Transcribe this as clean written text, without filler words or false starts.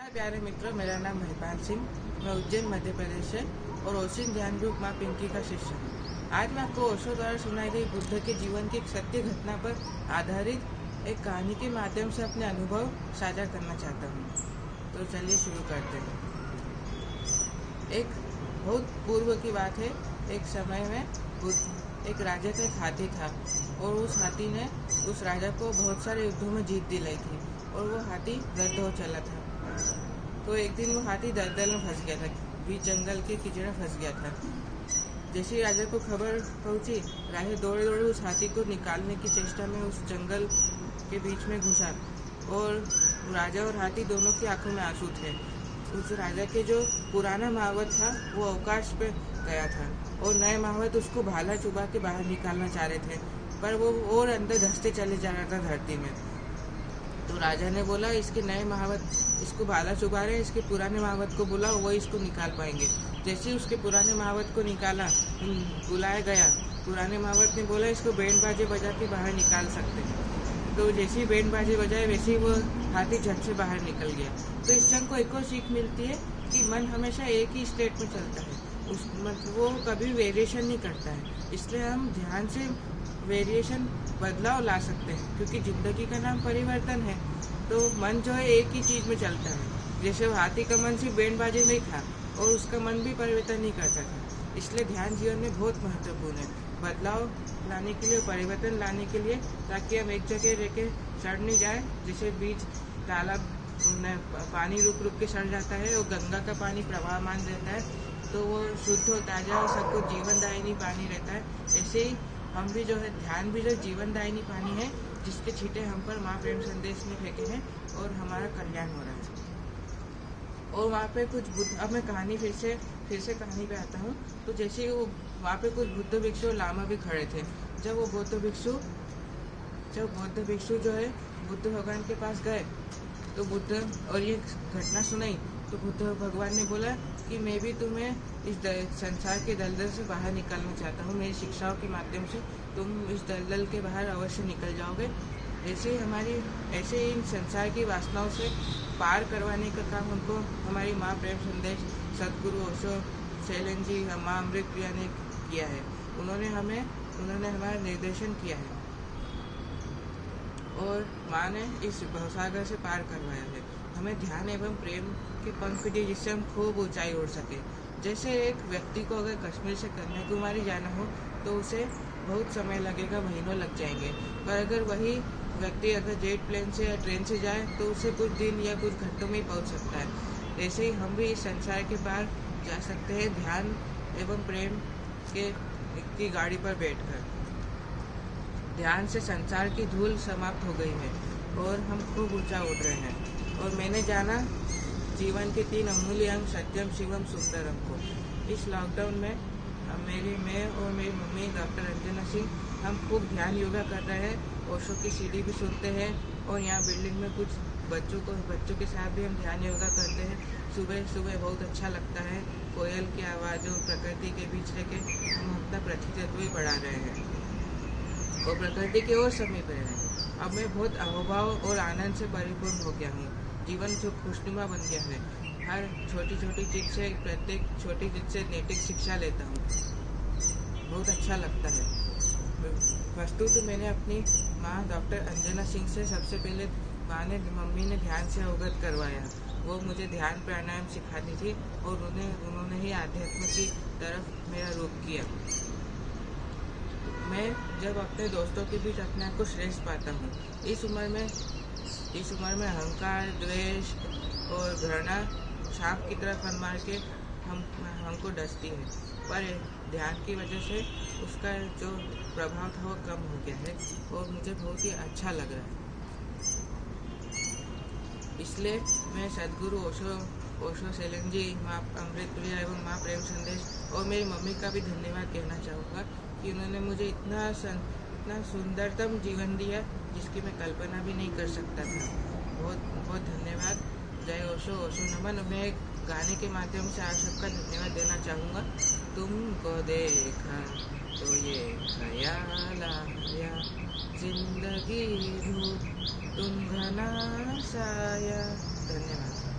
नमस्कार प्यारे मित्रों, मेरा नाम महिपाल सिंह। मैं उज्जैन मध्य प्रदेश से और ओशिन ध्यान ग्रुप माँ पिंकी का शिष्य हूँ। आज मैं आपको ओशो द्वारा सुनाई गई बुद्ध के जीवन की एक सत्य घटना पर आधारित एक कहानी के माध्यम से अपने अनुभव साझा करना चाहता हूँ। तो चलिए शुरू करते हैं। एक बहुत पूर्व की बात है। एक समय में एक राजा का एक हाथी था और उस हाथी ने उस राजा को बहुत सारे युद्धों में जीत दिलाई थी और वो हाथी दर्द हो चला था। तो एक दिन वो हाथी दलदल में फंस गया था, बीच जंगल के कीचड़ में फंस गया था। जैसे ही राजा को खबर पहुंची, राजा दौड़े दौड़े उस हाथी को निकालने की चेष्टा में उस जंगल के बीच में घुसा और राजा और हाथी दोनों की आंखों में आंसू थे। उस राजा के जो पुराना महावत था वो अवकाश पे गया था और नए महावत उसको भाला चुबा के बाहर निकालना चाह रहे थे, पर वो और अंदर धंसते चले जा रहा था धरती में। तो राजा ने बोला, इसके नए महावत इसको भाला चुबा रहे, इसके पुराने महावत को बुलाओ, वो इसको निकाल पाएंगे। जैसे ही उसके पुराने महावत को निकाला, बुलाया गया, पुराने महावत ने बोला इसको बैंड बाजे बजा के बाहर निकाल सकते हैं। तो जैसे ही बैंड बाजे बजाए वैसे ही वो हाथी झट से बाहर निकल गया। तो इससे हमको एक और सीख मिलती है कि मन हमेशा एक ही स्टेट में चलता है, वो कभी वेरिएशन नहीं करता है। इसलिए हम ध्यान से वेरिएशन बदलाव ला सकते हैं, क्योंकि ज़िंदगी का नाम परिवर्तन है। तो मन जो है एक ही चीज़ में चलता है। जैसे वो हाथी का मन सिर्फ बैंड बाजे में था और उसका मन भी परिवर्तन नहीं करता था। इसलिए ध्यान जीवन में बहुत महत्वपूर्ण है, बदलाव लाने के लिए, परिवर्तन लाने के लिए, ताकि हम एक जगह रह के सड़ नहीं जाए। जैसे बीच तालाब पानी रुक रुक के सड़ जाता है और गंगा का पानी प्रवाहमान रहता है, तो वो शुद्ध और ताज़ा और सबको जीवनदायिनी पानी रहता है। ऐसे ही हम भी जो है, ध्यान भी जो जीवनदायिनी पानी है, जिसके छींटे हम पर माँ प्रेम संदेश में फेंके हैं और हमारा कल्याण हो रहा है। और वहाँ पे कुछ बुद्ध, अब मैं कहानी फिर से कहानी पे आता हूँ। तो जैसे वो वहाँ पे कुछ बुद्ध भिक्षु और लामा भी खड़े थे। जब बौद्ध भिक्षु जो है बुद्ध भगवान के पास गए तो बुद्ध और ये घटना सुनाई, तो बुद्ध भगवान ने बोला कि मैं भी तुम्हें इस संसार के दलदल से बाहर निकालना चाहता हूँ। मेरी शिक्षाओं के माध्यम से तुम इस दलदल के बाहर अवश्य निकल जाओगे। ऐसे ही इन संसार की वासनाओं से पार करवाने का काम उनको हमारी माँ प्रेम संदेश सदगुरु ओशो शैलेंद्र जी, माँ अमृत प्रिया ने किया है। उन्होंने हमारा निर्देशन किया है और माँ ने इस भवसागर से पार करवाया है। हमें ध्यान एवं प्रेम के पंख दिए, जिससे हम खूब ऊंचाई उड़ सके। जैसे एक व्यक्ति को अगर कश्मीर से कन्याकुमारी जाना हो तो उसे बहुत समय लगेगा, महीनों लग जाएंगे। पर अगर वही व्यक्ति अगर जेट प्लेन से या ट्रेन से जाए तो उसे कुछ दिन या कुछ घंटों में ही पहुँच सकता है। ऐसे ही हम भी इस संसार के पार जा सकते हैं, ध्यान एवं प्रेम की गाड़ी पर बैठकर। ध्यान से संसार की धूल समाप्त हो गई है और हम खूब ऊंचा उड़ रहे हैं। और मैंने जाना जीवन के 3 अमूल्य अंग सत्यम, शिवम, सुंदरम को। इस लॉकडाउन में मैं और मेरी मम्मी डॉक्टर अंजना सिंह हम खूब ध्यान योगा कर रहे हैं। ओशो की सीढ़ी भी सुनते हैं और यहाँ बिल्डिंग में कुछ बच्चों के साथ भी हम ध्यान योगा करते हैं। सुबह सुबह बहुत अच्छा लगता है, कोयल की आवाज़ और प्रकृति के बीच रह के हम अपना प्रतिनिधित्व भी बढ़ा रहे हैं और प्रकृति के और समीप रहे हैं। अब मैं बहुत अहोभाव और आनंद से परिपूर्ण हो गया हूँ। जीवन जो खुशनुमा बन गया है। हर छोटी छोटी चीज़ से, प्रत्येक छोटी चीज़ से नैतिक शिक्षा लेता हूँ। बहुत अच्छा लगता है। वस्तु तो मैंने अपनी माँ डॉक्टर अंजना सिंह से सबसे पहले मम्मी ने ध्यान से अवगत करवाया। वो मुझे ध्यान प्राणायाम सिखाती थी और उन्होंने ही आध्यात्म की तरफ मेरा रुख किया। मैं जब अपने दोस्तों के बीच अपने आप को श्रेष्ठ पाता हूँ। इस उम्र में अहंकार, द्वेष और घृणा सांप की तरह फन मार के हमको डसती है, पर ध्यान की वजह से उसका जो प्रभाव था वो कम हो गया है और मुझे बहुत ही अच्छा लग रहा है। इसलिए मैं सदगुरु ओशो शैलेंद्र जी, माँ अमृत प्रिया एवं माँ प्रेम संदेश और मेरी मम्मी का भी धन्यवाद कहना चाहूँगा कि उन्होंने मुझे इतना सुंदरतम जीवन दिया जिसकी मैं कल्पना भी नहीं कर सकता था। बहुत बहुत धन्यवाद। जय ओशो, ओशो नमन। मैं एक गाने के माध्यम से आप सबका धन्यवाद देना चाहूँगा। तुमको देखा तो ये ख्याल आया, जिंदगी धूप तुम घना साया। धन्यवाद।